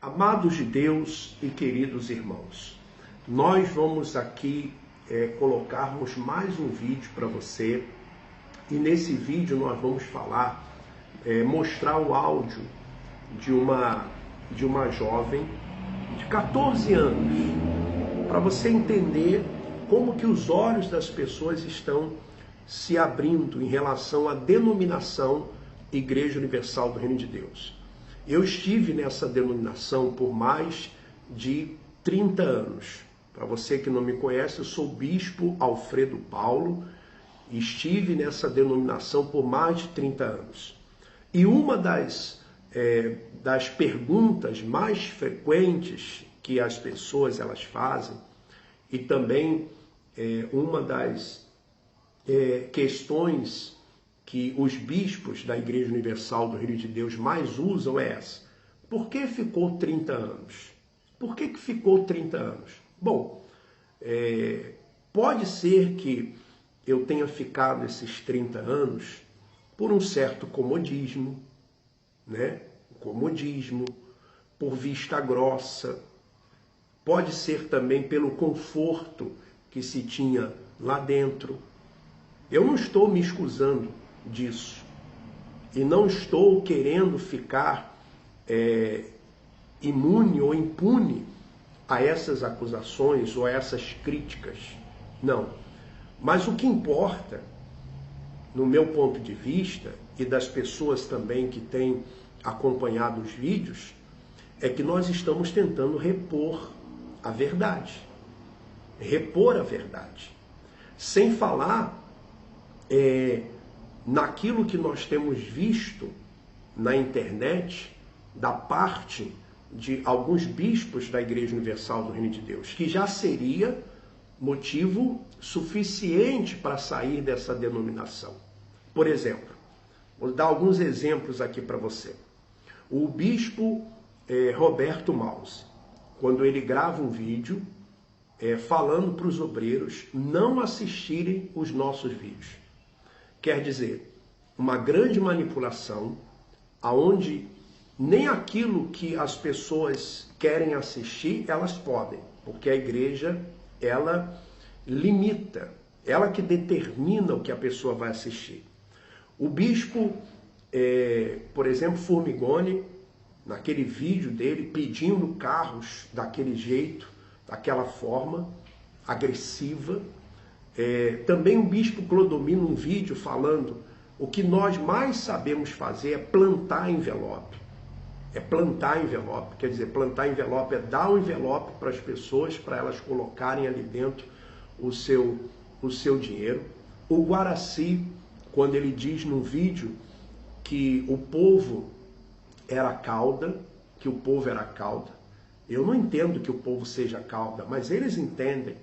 Amados de Deus e queridos irmãos, nós vamos aqui colocarmos mais um vídeo para você, e nesse vídeo nós vamos falar, mostrar o áudio de uma jovem de 14 anos, para você entender como que os olhos das pessoas estão se abrindo em relação à denominação Igreja Universal do Reino de Deus. Eu estive nessa denominação por mais de 30 anos. Para você que não me conhece, eu sou o Bispo Alfredo Paulo e estive nessa denominação por mais de 30 anos. E uma das perguntas mais frequentes que as pessoas elas fazem, e também uma das questões que os bispos da Igreja Universal do Reino de Deus mais usam é essa: por que ficou 30 anos? Por que ficou 30 anos? Bom, pode ser que eu tenha ficado esses 30 anos por um certo comodismo, né? Comodismo, por vista grossa, pode ser também pelo conforto que se tinha lá dentro. Eu não estou me excusando disso e não estou querendo ficar imune ou impune a essas acusações ou a essas críticas, não. Mas o que importa, no meu ponto de vista e das pessoas também que têm acompanhado os vídeos, é que nós estamos tentando repor a verdade, sem falar naquilo que nós temos visto na internet da parte de alguns bispos da Igreja Universal do Reino de Deus, que já seria motivo suficiente para sair dessa denominação. Por exemplo, vou dar alguns exemplos aqui para você. O bispo Roberto Mausi, quando ele grava um vídeo falando para os obreiros não assistirem os nossos vídeos. Quer dizer, uma grande manipulação, aonde nem aquilo que as pessoas querem assistir, elas podem, porque a igreja, ela limita, ela que determina o que a pessoa vai assistir. O bispo, por exemplo, Formigoni, naquele vídeo dele, pedindo carros daquele jeito, daquela forma, agressiva. Também o bispo Clodomiro, num vídeo falando, o que nós mais sabemos fazer é plantar envelope. Plantar envelope, quer dizer, plantar envelope é dar um envelope para as pessoas, para elas colocarem ali dentro o seu dinheiro. O Guaraci, quando ele diz num vídeo que o povo era cauda, eu não entendo que o povo seja cauda, mas eles entendem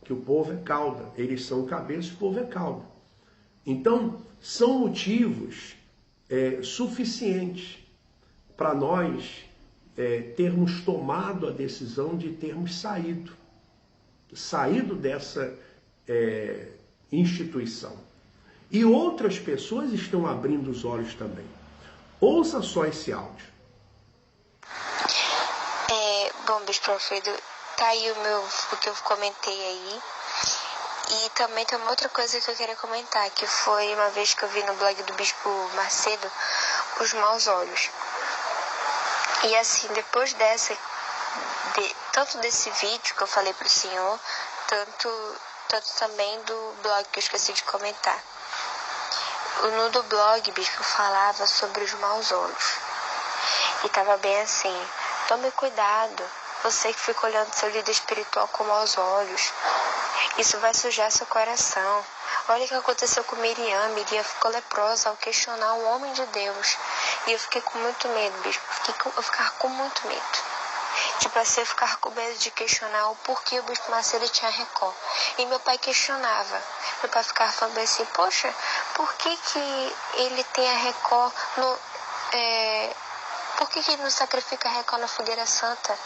que o povo é cauda, eles são cabeça, o povo é cauda. Então, são motivos suficientes para nós termos tomado a decisão de termos saído dessa instituição. E outras pessoas estão abrindo os olhos também. Ouça só esse áudio. Bom, Bispo Alfredo, tá aí o que eu comentei aí. E também tem uma outra coisa que eu queria comentar, que foi uma vez que eu vi no blog do Bispo Macedo, os maus olhos. E assim, depois tanto desse vídeo que eu falei pro senhor, tanto também do blog que eu esqueci de comentar. No do blog, Bispo, falava sobre os maus olhos. E tava bem assim: tome cuidado, você que fica olhando seu líder espiritual com maus olhos. Isso vai sujar seu coração. Olha o que aconteceu com Miriam. Miriam ficou leprosa ao questionar um homem de Deus. E eu fiquei com muito medo, Bispo. Eu ficava com muito medo. Tipo assim, eu ficava com medo de questionar o porquê o Bispo Macedo tinha Record. E meu pai questionava. Meu pai ficava falando assim: poxa, por que ele tem a Record por que ele não sacrifica a Record na fogueira santa?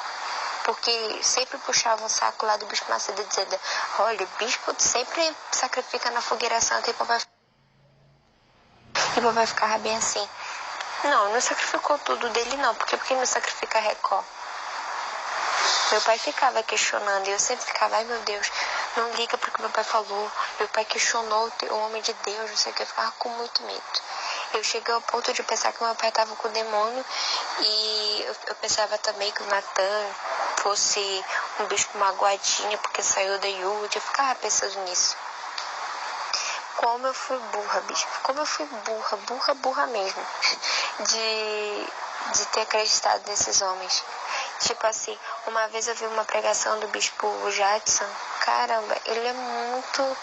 Porque sempre puxava um saco lá do Bispo Macedo dizendo: olha, o bispo sempre sacrifica na fogueira santa. E o papai ficava bem assim: não sacrificou tudo dele não, porque não sacrifica a Record? Meu pai ficava questionando e eu sempre ficava, ai meu Deus, não liga para o que meu pai falou. Meu pai questionou o homem de Deus, não sei o que, eu ficava com muito medo. Eu cheguei ao ponto de pensar que meu pai estava com o demônio e eu pensava também que o Natan fosse um bispo magoadinho porque saiu da Yud. Eu ficava pensando nisso. Como eu fui burra, bispo. Como eu fui burra mesmo. De ter acreditado nesses homens. Tipo assim, uma vez eu vi uma pregação do bispo Jadson. Caramba, ele é muito...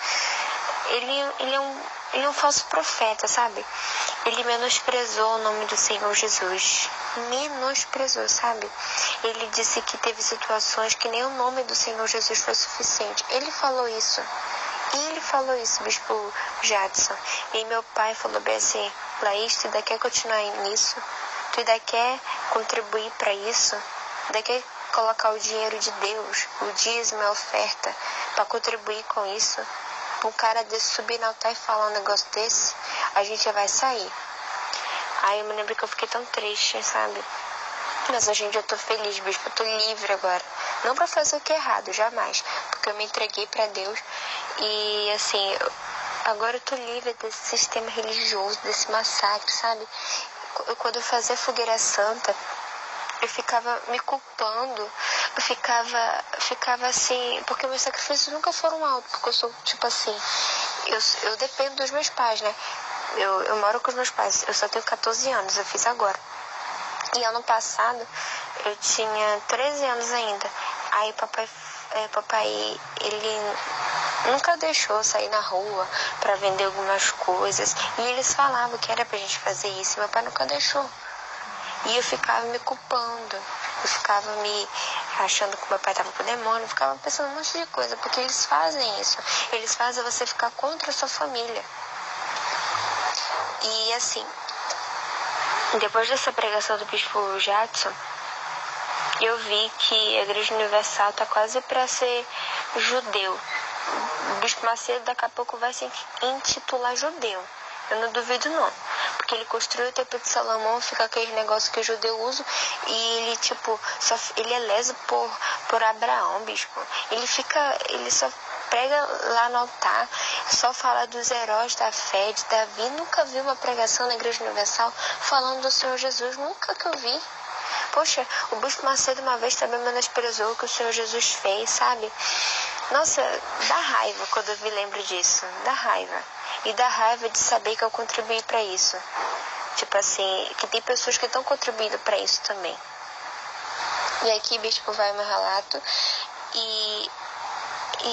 Ele é um falso profeta, sabe? Ele menosprezou o nome do Senhor Jesus. Menosprezou, sabe? Ele disse que teve situações que nem o nome do Senhor Jesus foi suficiente. Ele falou isso. Bispo Jadson. E meu pai falou bem assim, Laís, tu ainda quer continuar nisso? Tu ainda quer contribuir para isso? Ainda quer colocar o dinheiro de Deus, o dízimo e a oferta, para contribuir com isso? Um cara desse subir no altar e falar um negócio desse, a gente já vai sair. Aí eu me lembro que eu fiquei tão triste, sabe? Mas hoje em dia eu tô feliz, bispo, eu tô livre agora. Não pra fazer o que é errado, jamais. Porque eu me entreguei pra Deus. E assim, agora eu tô livre desse sistema religioso, desse massacre, sabe? Quando eu fazia fogueira santa, eu ficava me culpando, eu ficava assim, porque meus sacrifícios nunca foram altos, porque eu sou, tipo assim, eu dependo dos meus pais, né? Eu moro com os meus pais, eu só tenho 14 anos, eu fiz agora. E ano passado, eu tinha 13 anos ainda. Aí papai, ele nunca deixou sair na rua pra vender algumas coisas. E eles falavam que era pra gente fazer isso, meu pai nunca deixou. E eu ficava me culpando, eu ficava me achando que meu pai estava com o demônio, eu ficava pensando um monte de coisa, porque eles fazem isso. Eles fazem você ficar contra a sua família. E assim, depois dessa pregação do bispo Jadson, eu vi que a Igreja Universal está quase para ser judeu. O bispo Macedo daqui a pouco vai se intitular judeu. Eu não duvido não. Porque ele construiu o Templo de Salomão, fica aquele negócio que o judeu usa, e ele, tipo, ele é leso por Abraão, bispo. Ele só prega lá no altar, só fala dos heróis da fé, de Davi. Nunca vi uma pregação na Igreja Universal falando do Senhor Jesus, nunca que eu vi. Poxa, o bispo Macedo uma vez também menosprezou o que o Senhor Jesus fez, sabe? Nossa, dá raiva quando eu me lembro disso, dá raiva. E dá raiva de saber que eu contribuí para isso. Tipo assim, que tem pessoas que estão contribuindo para isso também. E aqui, bispo, vai o meu relato. E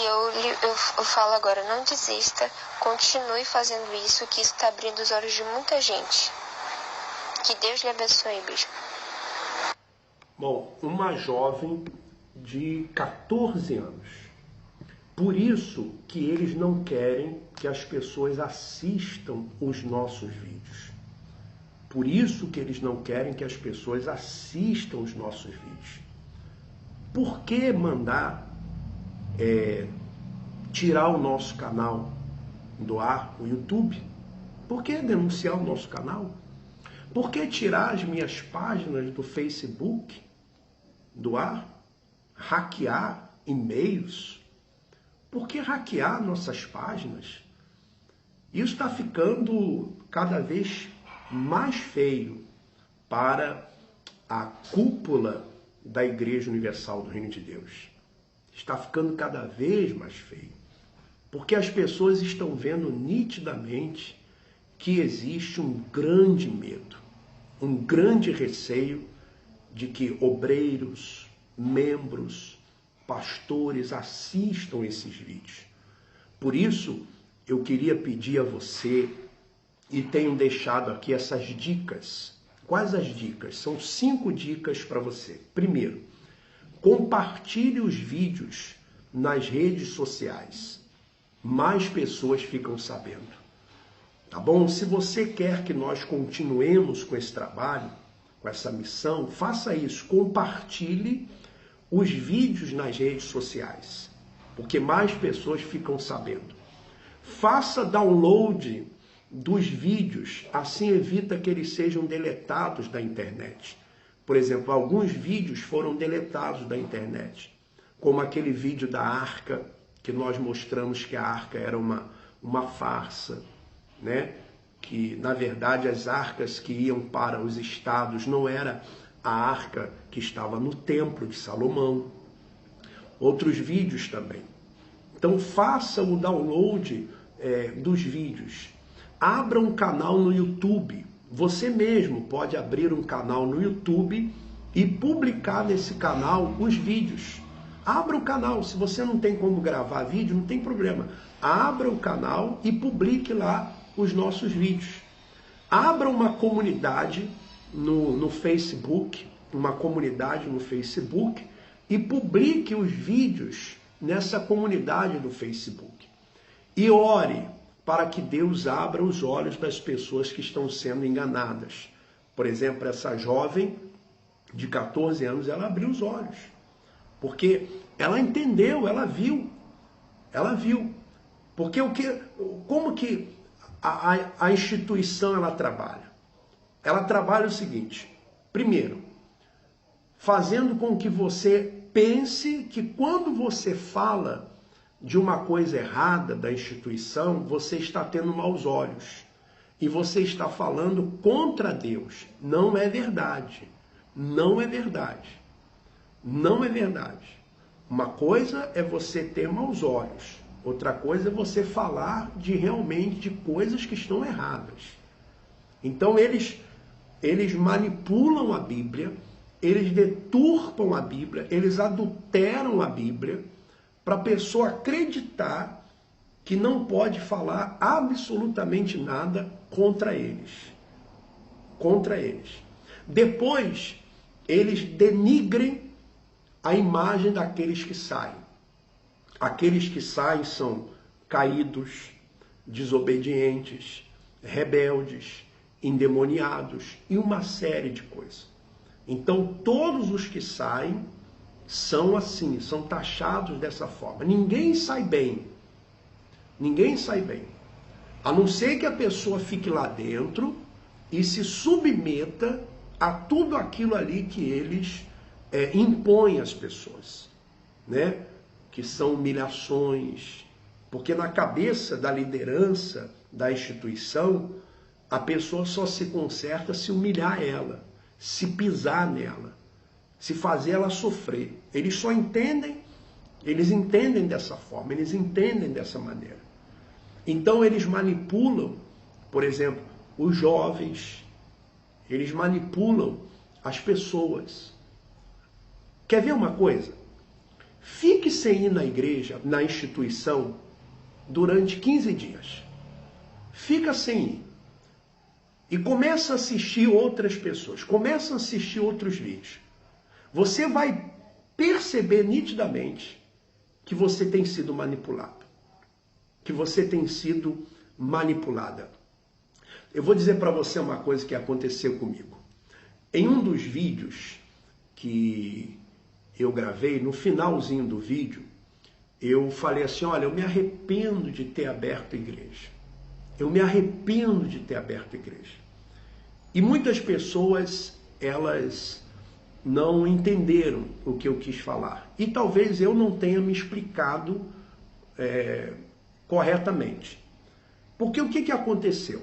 eu falo agora, não desista, continue fazendo isso, que isso está abrindo os olhos de muita gente. Que Deus lhe abençoe, bispo. Bom, uma jovem de 14 anos. Por isso que eles não querem que as pessoas assistam os nossos vídeos. Por isso que eles não querem que as pessoas assistam os nossos vídeos. Por que mandar tirar o nosso canal do ar, o YouTube? Por que denunciar o nosso canal? Por que tirar as minhas páginas do Facebook do ar? Hackear e-mails? Por que hackear nossas páginas? Isso está ficando cada vez mais feio para a cúpula da Igreja Universal do Reino de Deus. Está ficando cada vez mais feio. Porque as pessoas estão vendo nitidamente que existe um grande medo, um grande receio de que obreiros, membros, pastores assistam esses vídeos. Por isso, eu queria pedir a você, e tenho deixado aqui essas dicas. Quais as dicas? São 5 dicas para você. Primeiro, compartilhe os vídeos nas redes sociais. Mais pessoas ficam sabendo. Tá bom? Se você quer que nós continuemos com esse trabalho, com essa missão, faça isso. Compartilhe os vídeos nas redes sociais, porque mais pessoas ficam sabendo. Faça download dos vídeos, assim evita que eles sejam deletados da internet. Por exemplo, alguns vídeos foram deletados da internet, como aquele vídeo da arca, que nós mostramos que a arca era uma farsa, né? Que, na verdade, as arcas que iam para os estados não era a arca que estava no templo de Salomão. Outros vídeos também. Então, faça o download dos vídeos. Abra um canal no YouTube. Você mesmo pode abrir um canal no YouTube e publicar nesse canal os vídeos. Abra o canal. Se você não tem como gravar vídeo, não tem problema. Abra o canal e publique lá os nossos vídeos. Abra uma comunidade no Facebook, uma comunidade no Facebook, e publique os vídeos nessa comunidade do Facebook. E ore para que Deus abra os olhos das pessoas que estão sendo enganadas. Por exemplo, essa jovem de 14 anos, ela abriu os olhos. Porque ela entendeu, ela viu. Ela viu. Porque como que a instituição ela trabalha? Ela trabalha o seguinte: primeiro, fazendo com que você pense que quando você fala de uma coisa errada da instituição, você está tendo maus olhos. E você está falando contra Deus. Não é verdade. Não é verdade. Não é verdade. Uma coisa é você ter maus olhos. Outra coisa é você falar realmente de coisas que estão erradas. Então eles manipulam a Bíblia, eles deturpam a Bíblia, eles adulteram a Bíblia para a pessoa acreditar que não pode falar absolutamente nada contra eles. Contra eles. Depois, eles denigrem a imagem daqueles que saem. Aqueles que saem são caídos, desobedientes, rebeldes, endemoniados e uma série de coisas. Então, todos os que saem são assim, são taxados dessa forma. Ninguém sai bem. Ninguém sai bem. A não ser que a pessoa fique lá dentro e se submeta a tudo aquilo ali que eles impõem às pessoas, né? Que são humilhações. Porque na cabeça da liderança da instituição, a pessoa só se conserta se humilhar ela, se pisar nela, se fazer ela sofrer. Eles só entendem, eles entendem dessa forma, eles entendem dessa maneira. Então eles manipulam, por exemplo, os jovens, eles manipulam as pessoas. Quer ver uma coisa? Fique sem ir na igreja, na instituição, durante 15 dias. Fica sem ir. E começa a assistir outras pessoas, começa a assistir outros vídeos. Você vai perceber nitidamente que você tem sido manipulado. Que você tem sido manipulada. Eu vou dizer para você uma coisa que aconteceu comigo. Em um dos vídeos que eu gravei, no finalzinho do vídeo, eu falei assim: olha, eu me arrependo de ter aberto a igreja. Eu me arrependo de ter aberto a igreja. E muitas pessoas, elas não entenderam o que eu quis falar. E talvez eu não tenha me explicado corretamente. Porque o que aconteceu?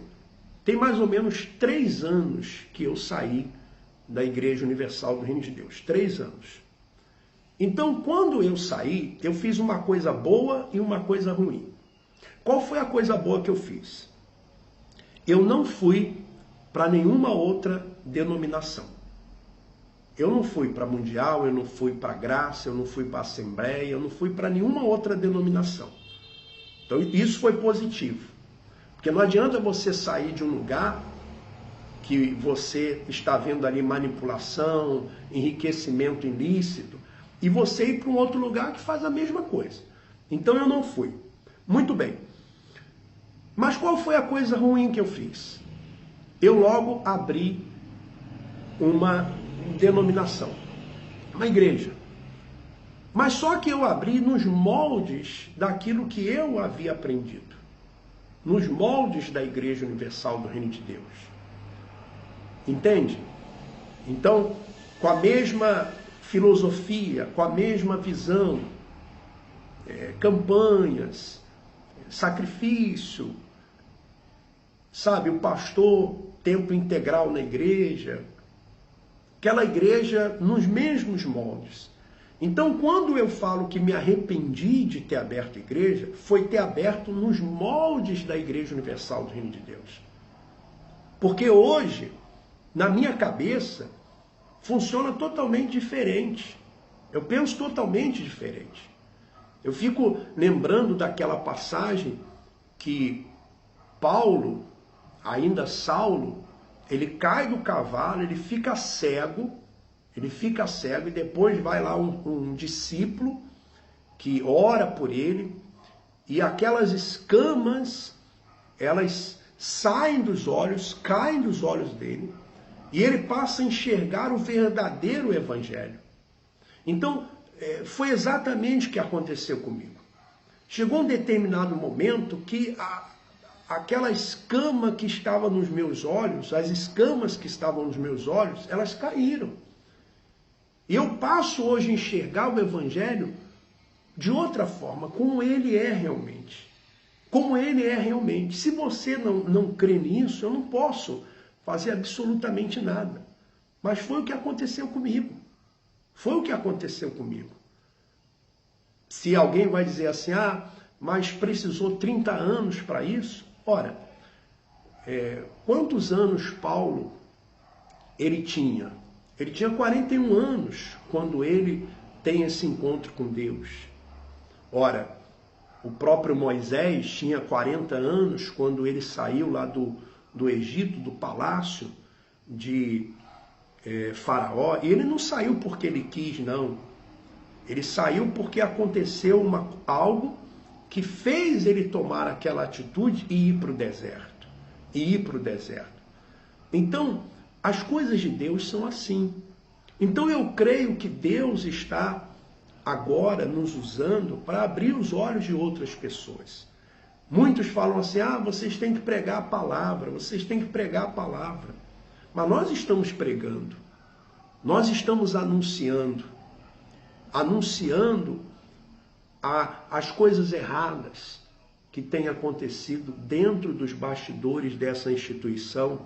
Tem mais ou menos 3 anos que eu saí da Igreja Universal do Reino de Deus. 3 anos. Então, quando eu saí, eu fiz uma coisa boa e uma coisa ruim. Qual foi a coisa boa que eu fiz? Eu não fui para nenhuma outra denominação. Eu não fui para Mundial, eu não fui para Graça, eu não fui para Assembleia, eu não fui para nenhuma outra denominação. Então isso foi positivo. Porque não adianta você sair de um lugar que você está vendo ali manipulação, enriquecimento ilícito, e você ir para um outro lugar que faz a mesma coisa. Então eu não fui. Muito bem. Mas qual foi a coisa ruim que eu fiz? Eu logo abri uma denominação, uma igreja. Mas só que eu abri nos moldes daquilo que eu havia aprendido. Nos moldes da Igreja Universal do Reino de Deus. Entende? Então, com a mesma filosofia, com a mesma visão, campanhas, sacrifício, sabe, o pastor, tempo integral na igreja, aquela igreja nos mesmos moldes. Então, quando eu falo que me arrependi de ter aberto a igreja, foi ter aberto nos moldes da Igreja Universal do Reino de Deus. Porque hoje, na minha cabeça, funciona totalmente diferente. Eu penso totalmente diferente. Eu fico lembrando daquela passagem que Paulo, ainda Saulo, ele cai do cavalo, ele fica cego e depois vai lá um discípulo que ora por ele e aquelas escamas, elas saem dos olhos, caem dos olhos dele e ele passa a enxergar o verdadeiro evangelho. Então, foi exatamente o que aconteceu comigo. Chegou um determinado momento que aquela escama que estava nos meus olhos, as escamas que estavam nos meus olhos, elas caíram. E eu passo hoje a enxergar o evangelho de outra forma, como ele é realmente. Como ele é realmente. Se você não crê nisso, eu não posso fazer absolutamente nada. Mas foi o que aconteceu comigo. Foi o que aconteceu comigo. Se alguém vai dizer assim, mas precisou 30 anos para isso? Ora, quantos anos Paulo ele tinha? Ele tinha 41 anos quando ele tem esse encontro com Deus. Ora, o próprio Moisés tinha 40 anos quando ele saiu lá do Egito, do palácio de Faraó. E ele não saiu porque ele quis, não. Ele saiu porque aconteceu algo que fez ele tomar aquela atitude e ir para o deserto. Então, as coisas de Deus são assim. Então eu creio que Deus está agora nos usando para abrir os olhos de outras pessoas. Muitos falam assim, vocês têm que pregar a palavra, vocês têm que pregar a palavra. Mas nós estamos pregando, nós estamos anunciando as coisas erradas que têm acontecido dentro dos bastidores dessa instituição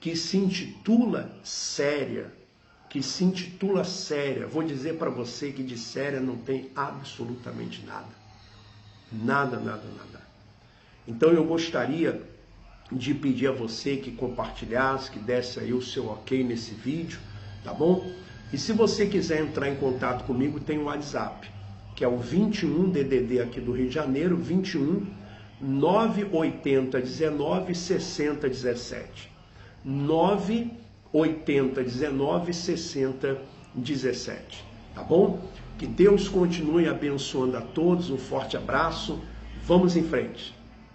que se intitula séria. Vou dizer para você que de séria não tem absolutamente nada. Nada. Então eu gostaria de pedir a você que compartilhasse, que desse aí o seu ok nesse vídeo, tá bom? E se você quiser entrar em contato comigo, tem o WhatsApp, que é o 21 DDD aqui do Rio de Janeiro, 21 980 19 60 17. 980 19 60 17. Tá bom? Que Deus continue abençoando a todos. Um forte abraço. Vamos em frente.